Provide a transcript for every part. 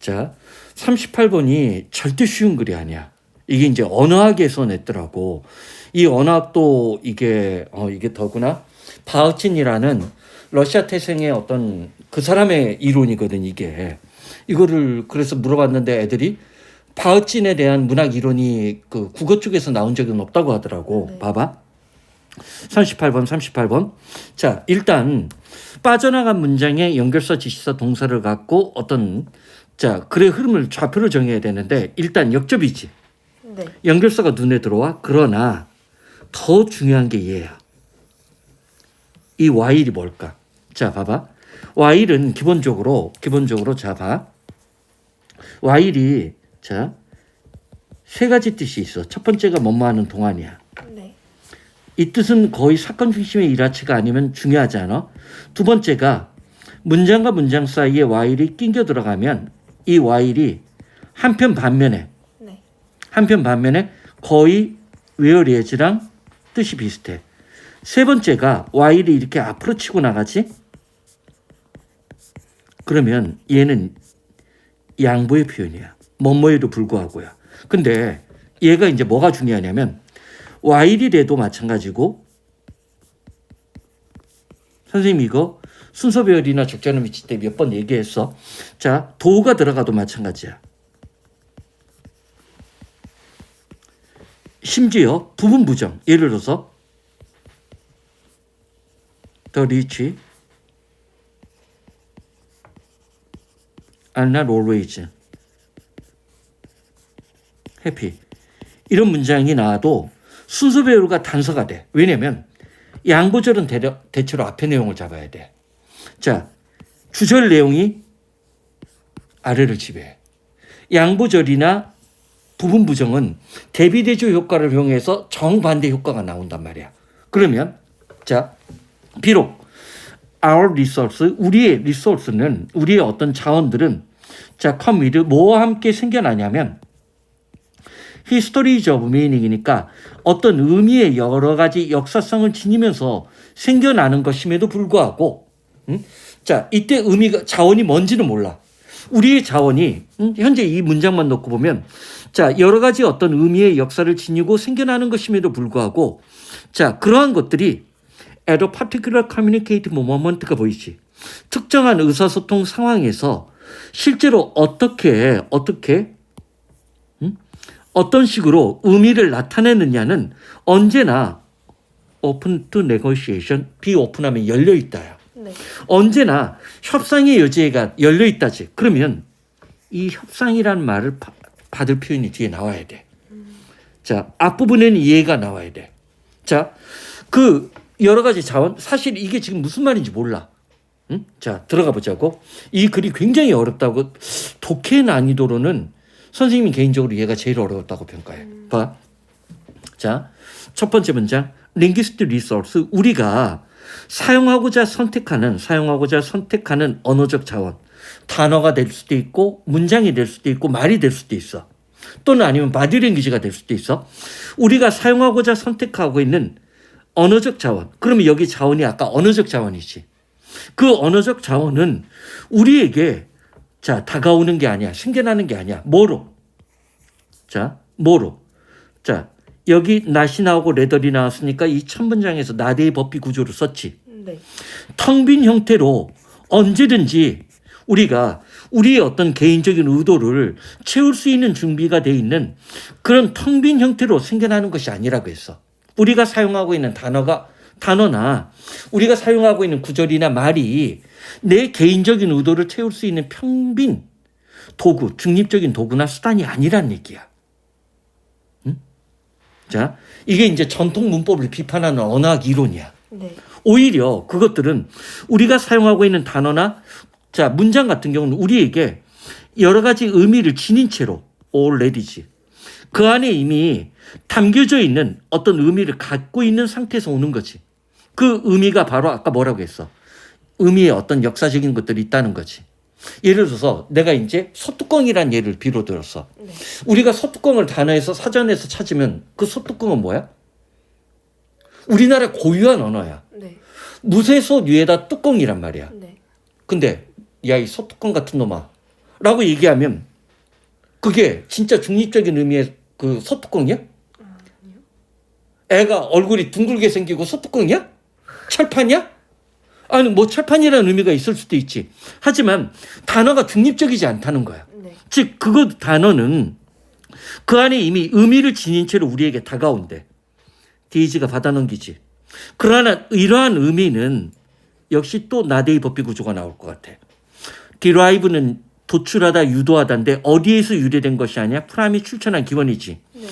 자, 38번이 절대 쉬운 글이 아니야. 이게 이제 언어학에서 냈더라고. 이 언어학도 이게 더구나 바흐친이라는 러시아 태생의 어떤 그 사람의 이론이거든, 이게. 이거를 그래서 물어봤는데 애들이 바흐친에 대한 문학 이론이 그 국어 쪽에서 나온 적은 없다고 하더라고. 네. 봐봐. 38번. 자, 일단 빠져나간 문장에 연결사, 지시사, 동사를 갖고 어떤 글의 흐름을 좌표를 정해야 되는데 일단 역접이지. 네. 연결사가 눈에 들어와. 그러나 더 중요한 게 얘야. 이 while이 뭘까? 자, 봐봐. while은 기본적으로 자, 봐. while이 세 가지 뜻이 있어. 첫 번째가 뭐뭐 하는 동안이야. 네. 이 뜻은 거의 사건 중심의 일화치가 아니면 중요하지 않아. 두 번째가 문장과 문장 사이에 while이 낑겨 들어가면 이 while이 한편 반면에 거의 whereas랑 뜻이 비슷해. 세 번째가 while이 이렇게 앞으로 치고 나가지. 그러면 얘는 양보의 표현이야. 뭐뭐에도 불구하고요. 근데 얘가 이제 뭐가 중요하냐면 while이래도 마찬가지고, 선생님 이거 순서 배열이나 적절한 위치 때 몇 번 얘기했어. 자, 도가 들어가도 마찬가지야. 심지어 부분 부정, 예를 들어서 the rich are not always happy, 이런 문장이 나와도 순서 배열과 단서가 돼. 왜냐면 양보절은 대체로 앞에 내용을 잡아야 돼. 자, 주절 내용이 아래를 지배해. 양보절이나 부분 부정은 대비대조 효과를 이용해서 정반대 효과가 나온단 말이야. 그러면 자, 비록 our resource, 우리의 리소스는, 우리의 어떤 자원들은 come with 뭐와 함께 생겨나냐면 histories of meaning이니까 어떤 의미의 여러 가지 역사성을 지니면서 생겨나는 것임에도 불구하고, 자, 이때 의미가, 자원이 뭔지는 몰라. 우리의 자원이 현재 이 문장만 놓고 보면 자, 여러 가지 어떤 의미의 역사를 지니고 생겨나는 것임에도 불구하고, 자, 그러한 것들이 at a particular communicative moment가 보이지. 특정한 의사소통 상황에서 실제로 어떤 식으로 의미를 나타내느냐는 언제나 open to negotiation, 비오픈하면 열려있다요. 네. 언제나 협상의 여지가 열려있다지. 그러면 이 협상이라는 말을 받을 표현이 뒤에 나와야 돼. 자, 앞부분에는 이해가 나와야 돼. 자, 그 여러 가지 자원, 사실 이게 지금 무슨 말인지 몰라. 응? 자, 들어가 보자고. 이 글이 굉장히 어렵다고, 독해 난이도로는 선생님이 개인적으로 얘가 제일 어려웠다고 평가해. 봐. 자, 첫 번째 문장. linguistic resource, 우리가 사용하고자 선택하는 언어적 자원. 단어가 될 수도 있고, 문장이 될 수도 있고, 말이 될 수도 있어. 또는 아니면 바디랭귀지가 될 수도 있어. 우리가 사용하고자 선택하고 있는 언어적 자원. 그러면 여기 자원이 아까 언어적 자원이지. 그 언어적 자원은 우리에게 다가오는 게 아니야. 생겨나는 게 아니야. 뭐로? 자, 여기 낫이 나오고 레더리 나왔으니까 이 첫 문장에서 나대의 법비 구조를 썼지. 네. 텅 빈 형태로 언제든지 우리가 우리의 어떤 개인적인 의도를 채울 수 있는 준비가 돼 있는 그런 텅 빈 형태로 생겨나는 것이 아니라고 했어. 우리가 사용하고 있는 단어나 우리가 사용하고 있는 구절이나 말이 내 개인적인 의도를 채울 수 있는 평빈 도구, 중립적인 도구나 수단이 아니란 얘기야. 응? 자, 이게 이제 전통 문법을 비판하는 언어학 이론이야. 네. 오히려 그것들은 우리가 사용하고 있는 단어나 문장 같은 경우는 우리에게 여러 가지 의미를 지닌 채로 already지. 그 안에 이미 담겨져 있는 어떤 의미를 갖고 있는 상태에서 오는 거지. 그 의미가 바로 아까 뭐라고 했어? 의미의 어떤 역사적인 것들이 있다는 거지. 예를 들어서 내가 이제 소뚜껑이란 예를 비로 들었어. 네. 우리가 소뚜껑을 단어에서 사전에서 찾으면 그 소뚜껑은 뭐야? 우리나라 고유한 언어야. 네. 무쇠소 위에다 뚜껑이란 말이야. 네. 근데 야, 이 소뚜껑 같은 놈아, 라고 얘기하면 그게 진짜 중립적인 의미의 그 소뚜껑이야? 애가 얼굴이 둥글게 생기고 소뚜껑이야? 철판이야? 아니 뭐 철판이라는 의미가 있을 수도 있지. 하지만 단어가 중립적이지 않다는 거야. 네. 즉 그거 단어는 그 안에 이미 의미를 지닌 채로 우리에게 다가온대. 데이지가 받아넘기지. 그러나 이러한 의미는 역시 또 나데이 법비 구조가 나올 것 같아. 디라이브는 도출하다 유도하다인데 어디에서 유래된 것이 아니야? 프람이 출처난 기원이지. 네.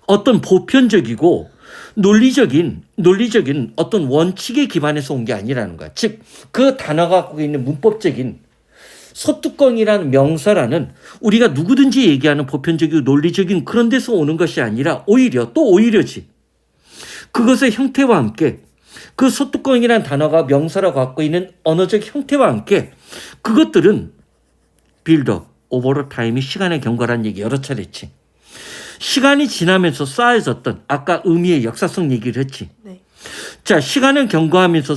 어떤 보편적이고 논리적인 어떤 원칙에 기반해서 온 게 아니라는 거야. 즉 그 단어가 갖고 있는 문법적인 소뚜껑이라는 명사라는 우리가 누구든지 얘기하는 보편적이고 논리적인 그런 데서 오는 것이 아니라 오히려지. 그것의 형태와 함께 그 소뚜껑이라는 단어가 명사라고 갖고 있는 언어적 형태와 함께 그것들은 빌드업, 오버로 타임이 시간의 경과라는 얘기 여러 차례 했지. 시간이 지나면서 쌓여졌던 아까 의미의 역사성 얘기를 했지. 네. 자, 시간을 경과하면서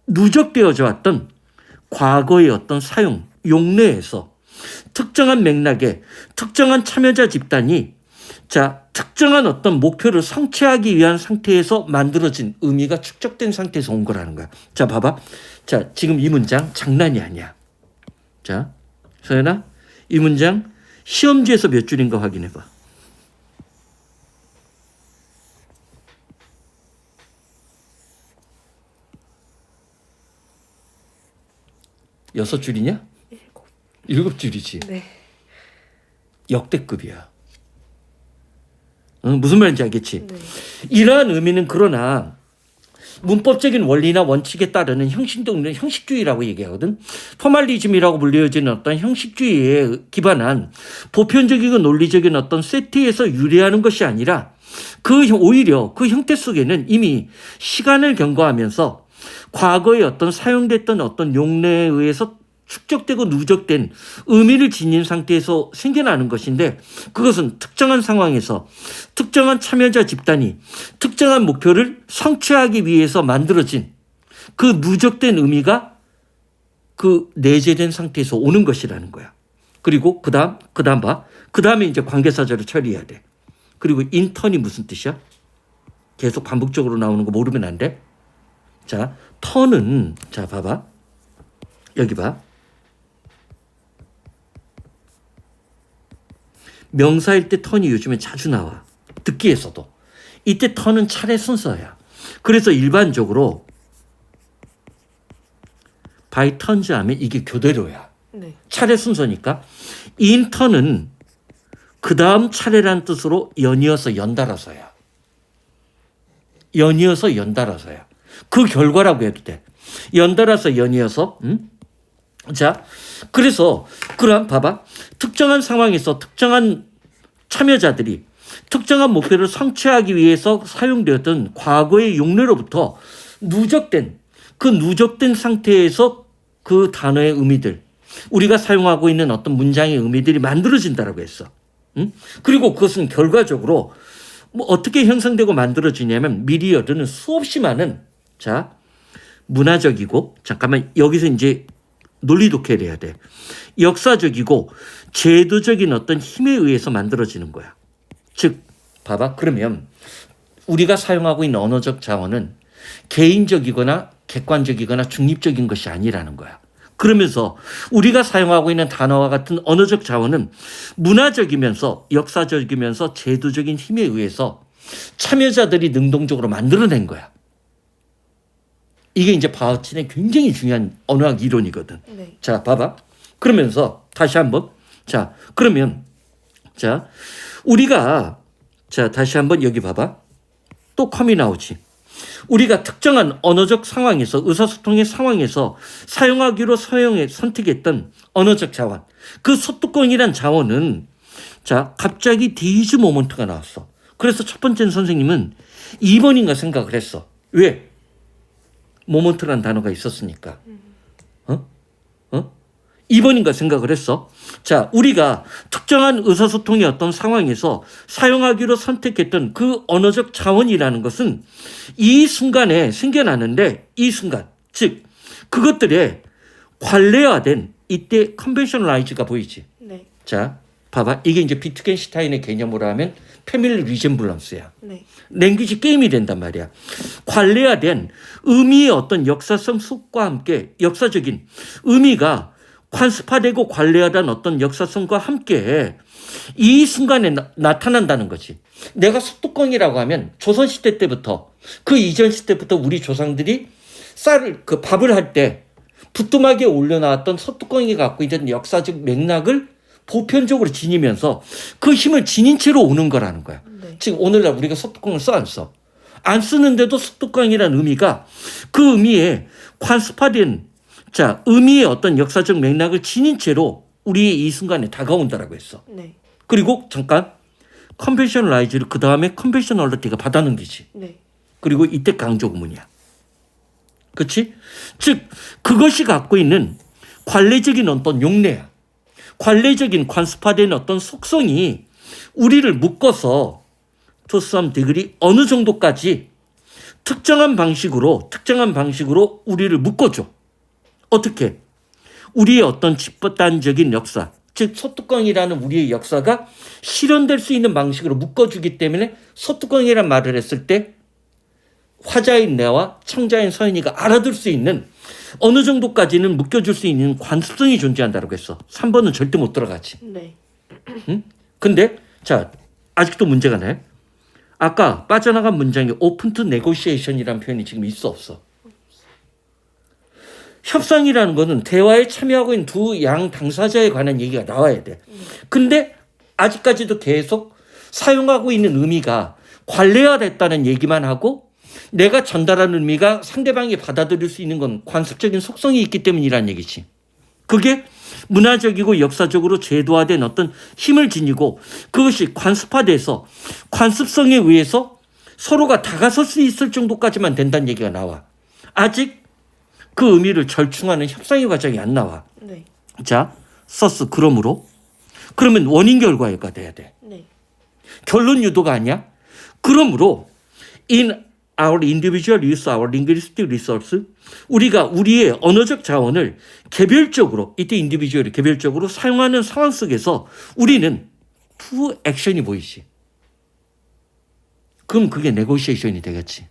누적되어져 왔던 과거의 어떤 사용, 용례에서 특정한 맥락에 특정한 참여자 집단이 특정한 어떤 목표를 성취하기 위한 상태에서 만들어진 의미가 축적된 상태에서 온 거라는 거야. 자, 봐봐. 자, 지금 이 문장 장난이 아니야. 자, 서연아, 이 문장 시험지에서 몇 줄인가 확인해 봐. 6줄이냐? 7줄이지. 네. 역대급이야. 무슨 말인지 알겠지? 네. 이러한 의미는 그러나 문법적인 원리나 원칙에 따르는 형식주의라고 얘기하거든. 포멀리즘이라고 불려지는 어떤 형식주의에 기반한 보편적이고 논리적인 어떤 세트에서 유래하는 것이 아니라 오히려 그 형태 속에는 이미 시간을 경과하면서 과거에 어떤 사용됐던 어떤 용례에 의해서 축적되고 누적된 의미를 지닌 상태에서 생겨나는 것인데 그것은 특정한 상황에서 특정한 참여자 집단이 특정한 목표를 성취하기 위해서 만들어진 그 누적된 의미가 그 내재된 상태에서 오는 것이라는 거야. 그리고 그다음 봐. 그다음에 이제 관계사절을 처리해야 돼. 그리고 인턴이 무슨 뜻이야? 계속 반복적으로 나오는 거 모르면 안 돼. 자, 턴은 자 봐봐. 여기 봐. 명사일 때 턴이 요즘에 자주 나와. 듣기에서도. 이때 턴은 차례 순서야. 그래서 일반적으로 바이 턴즈 하면 이게 교대로야. 네. 차례 순서니까 인턴은 그 다음 차례란 뜻으로 연이어서 연달아서야. 그 결과라고 해도 돼. 연달아서 연이어서. 자, 그래서 그럼 봐봐. 특정한 상황에서 특정한 참여자들이 특정한 목표를 성취하기 위해서 사용되었던 과거의 용례로부터 누적된 상태에서 그 단어의 의미들, 우리가 사용하고 있는 어떤 문장의 의미들이 만들어진다라고 했어. 그리고 그것은 결과적으로 뭐 어떻게 형성되고 만들어지냐면 미리어드는 수없이 많은 문화적이고 잠깐만 여기서 이제 논리 독해를 해야 돼. 역사적이고 제도적인 어떤 힘에 의해서 만들어지는 거야. 즉 봐봐. 그러면 우리가 사용하고 있는 언어적 자원은 개인적이거나 객관적이거나 중립적인 것이 아니라는 거야. 그러면서 우리가 사용하고 있는 단어와 같은 언어적 자원은 문화적이면서 역사적이면서 제도적인 힘에 의해서 참여자들이 능동적으로 만들어낸 거야. 이게 이제 바우친의 굉장히 중요한 언어학 이론이거든. 네. 자, 봐봐. 그러면서 다시 한번. 자, 그러면 우리가 다시 한번 여기 봐봐. 또 컴이 나오지. 우리가 특정한 언어적 상황에서 의사소통의 상황에서 사용하기로 선택했던 언어적 자원. 그 소뚜껑이란 자원은 갑자기 디즈 모먼트가 나왔어. 그래서 첫 번째는 선생님은 2번인가 생각을 했어. 왜? 모먼트라는 단어가 있었으니까. 2번인가 생각을 했어. 자, 우리가 특정한 의사소통의 어떤 상황에서 사용하기로 선택했던 그 언어적 자원이라는 것은 이 순간에 생겨나는데 이 순간, 즉 그것들의 관례화된 이때 컨벤셔널라이즈가 보이지. 네. 자, 봐봐. 이게 이제 비트겐슈타인의 개념으로 하면 패밀리 리sem블런스야. 네. 랭귀지 게임이 된단 말이야. 관례화된 의미의 어떤 역사성 속과 함께 역사적인 의미가 관습화되고 관례화된 어떤 역사성과 함께 이 순간에 나타난다는 거지. 내가 솥뚜껑이라고 하면 조선시대 때부터 그 이전 시대부터 우리 조상들이 쌀을 그 밥을 할 때 부뚜막에 올려놨던 솥뚜껑이 갖고 있는 역사적 맥락을 보편적으로 지니면서 그 힘을 지닌 채로 오는 거라는 거야. 네. 지금 오늘날 우리가 솥뚜껑을 써 안 써? 안 쓰는데도 솥뚜껑이라는 의미가 그 의미에 관습화된 자 의미의 어떤 역사적 맥락을 지닌 채로 우리의 이 순간에 다가온다라고 했어. 네. 그리고 잠깐 컨벤셔널라이즈를 그 다음에 컨벤셔널리티가 받아넘기지. 네. 그리고 이때 강조 구문이야. 그렇지? 즉 그것이 갖고 있는 관례적인 어떤 용례야. 관례적인 관습화된 어떤 속성이 우리를 묶어서 to some degree 어느 정도까지 특정한 방식으로 우리를 묶어줘. 어떻게? 우리의 어떤 집단적인 역사, 즉 소뚜껑이라는 우리의 역사가 실현될 수 있는 방식으로 묶어주기 때문에 소뚜껑이란 말을 했을 때 화자인 내와 청자인 서인이가 알아들 수 있는 어느 정도까지는 묶여줄 수 있는 관습성이 존재한다고 했어. 3번은 절대 못 들어가지. 네. 응? 근데 자 아직도 문제가 나요. 아까 빠져나간 문장에 open to negotiation이라는 표현이 지금 있어 없어? 협상이라는 거는 대화에 참여하고 있는 두 양 당사자에 관한 얘기가 나와야 돼. 근데 아직까지도 계속 사용하고 있는 의미가 관례화됐다는 얘기만 하고 내가 전달하는 의미가 상대방이 받아들일 수 있는 건 관습적인 속성이 있기 때문이라는 얘기지. 그게 문화적이고 역사적으로 제도화된 어떤 힘을 지니고 그것이 관습화돼서 관습성에 의해서 서로가 다가설 수 있을 정도까지만 된다는 얘기가 나와. 아직 그 의미를 절충하는 협상의 과정이 안 나와. 네. 자, 서스 그러면 원인 결과가 돼야 돼. 네. 결론 유도가 아니야. 그러므로 in our individual use our linguistic resource 우리가 우리의 언어적 자원을 개별적으로 이때 individual이 개별적으로 사용하는 상황 속에서 우리는 to action이 보이지. 그럼 그게 negotiation이 되겠지.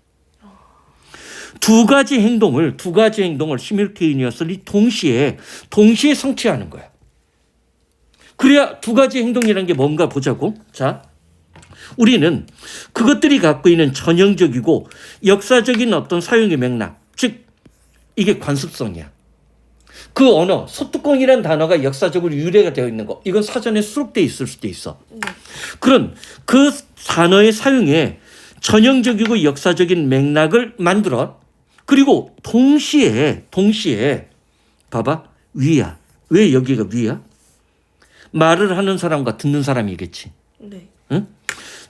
두 가지 행동을 simultaneously 동시에 성취하는 거야. 그래야 두 가지 행동이라는 게 뭔가 보자고. 자, 우리는 그것들이 갖고 있는 전형적이고 역사적인 어떤 사용의 맥락, 즉 이게 관습성이야. 그 언어, 소뚜껑이라는 단어가 역사적으로 유래가 되어 있는 거, 이건 사전에 수록되어 있을 수도 있어. 그런 그 단어의 사용에 전형적이고 역사적인 맥락을 만들어. 그리고 동시에 봐봐, 위야. 왜 여기가 위야? 말을 하는 사람과 듣는 사람이겠지. 네. 응?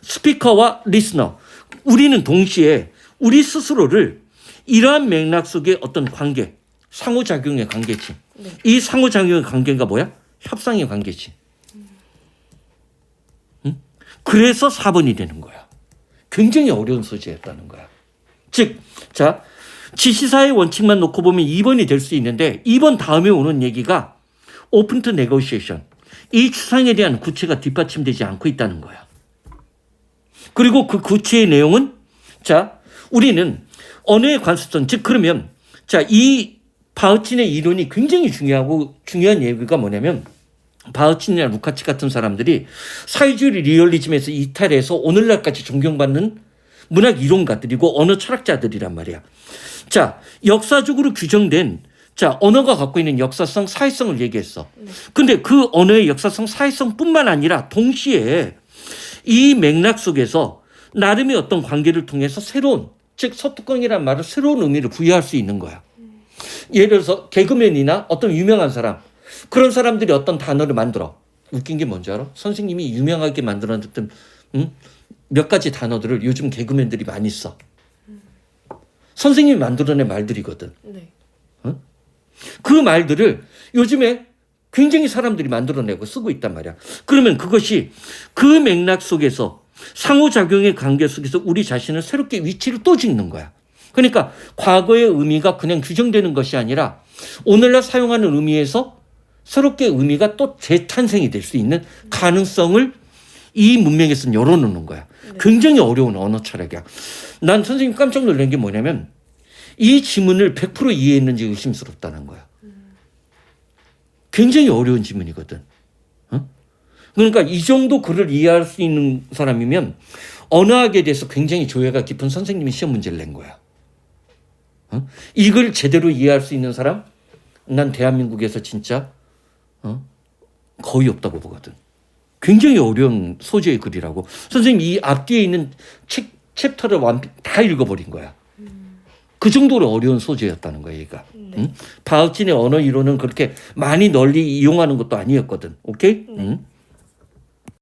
스피커와 리스너. 우리는 동시에 우리 스스로를 이러한 맥락 속의 어떤 관계, 상호작용의 관계지. 네. 이 상호작용의 관계가 뭐야? 협상의 관계지. 응? 그래서 4번이 되는 거야. 굉장히 어려운 소재였다는 거야. 즉, 자, 지시사의 원칙만 놓고 보면 2번이 될 수 있는데 2번 다음에 오는 얘기가 open to negotiation. 이 추상에 대한 구체가 뒷받침되지 않고 있다는 거야. 그리고 그 구체의 내용은 자, 우리는 언어의 관습성, 즉 그러면 자, 이 바우친의 이론이 굉장히 중요한 얘기가 뭐냐면 바우친이나 루카치 같은 사람들이 사회주의 리얼리즘에서 이탈해서 오늘날까지 존경받는 문학 이론가들이고 언어 철학자들이란 말이야. 자, 역사적으로 규정된 자, 언어가 갖고 있는 역사성, 사회성을 얘기했어. 근데 그 언어의 역사성, 사회성뿐만 아니라 동시에 이 맥락 속에서 나름의 어떤 관계를 통해서 새로운, 즉 소뚜껑이란 말을 새로운 의미를 부여할 수 있는 거야. 예를 들어서 개그맨이나 어떤 유명한 사람, 그런 사람들이 어떤 단어를 만들어. 웃긴 게 뭔지 알아? 선생님이 유명하게 만들어냈던 몇 가지 단어들을 요즘 개그맨들이 많이 써. 선생님이 만들어낸 말들이거든. 네. 그 말들을 요즘에 굉장히 사람들이 만들어내고 쓰고 있단 말이야. 그러면 그것이 그 맥락 속에서 상호작용의 관계 속에서 우리 자신을 새롭게 위치를 또 짓는 거야. 그러니까 과거의 의미가 그냥 규정되는 것이 아니라 오늘날 사용하는 의미에서 새롭게 의미가 또 재탄생이 될 수 있는 가능성을 이 문명에서는 열어놓는 거야. 굉장히 어려운 언어 철학이야. 난 선생님 깜짝 놀란 게 뭐냐면 이 지문을 100% 이해했는지 의심스럽다는 거야. 굉장히 어려운 지문이거든. 어? 그러니까 이 정도 글을 이해할 수 있는 사람이면 언어학에 대해서 굉장히 조예가 깊은 선생님이 시험 문제를 낸 거야. 어? 이걸 제대로 이해할 수 있는 사람? 난 대한민국에서 진짜 거의 없다고 보거든. 굉장히 어려운 소재의 글이라고. 선생님 이 앞뒤에 있는 챕터를 다 읽어버린 거야. 그 정도로 어려운 소재였다는 거야, 얘가. 응? 바우친의 언어 이론은 그렇게 많이 널리 이용하는 것도 아니었거든. 오케이? 응?